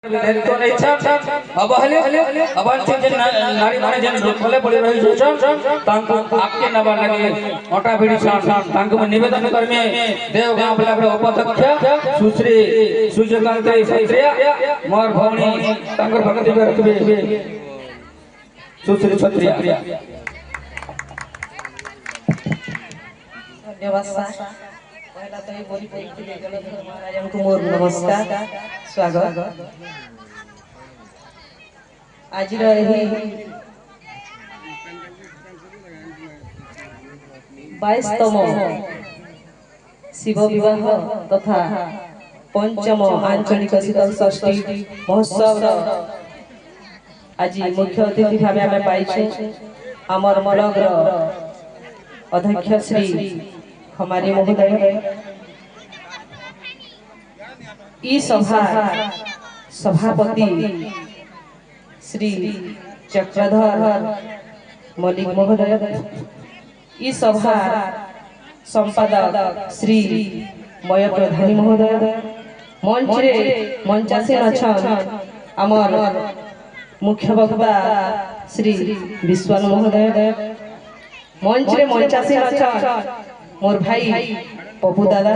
विधायित्व नहीं छन अबहले अवांछित जन नारी माने जन रोकले पड़ी रही छन तांको आपके नवा लगे ओटा भिड़ी छन तांको में निवेदन करमे देवगांव ब्लॉक रो उपाध्यक्ष सुश्री सूर्यकांत सत्रिया मोर भवनी तांकर भक्ति में रखबे सुश्री सत्रिया धन्यवाद सर पहला तो ही बोली जलधर महाराज को मोर नमस्कार स्वागत आज रही 22तम शिव विवाह तथा पंचम आंचलिक शीतल षष्ठी महोत्सव आज मुख्य अतिथि भाव आम पाई आमर ब्लॉक अध्यक्ष श्री हमारे महोदय ई सभा सभापति श्री चक्रधर मलिक महोदय ई सभा संपादक श्री मय प्रधानी महोदय मंच रे मंचासीन अछन आमर मुख्य वक्ता श्री विश्वान महोदय मंच रे मंचासीन अछन मोर भाई पप्पू दादा।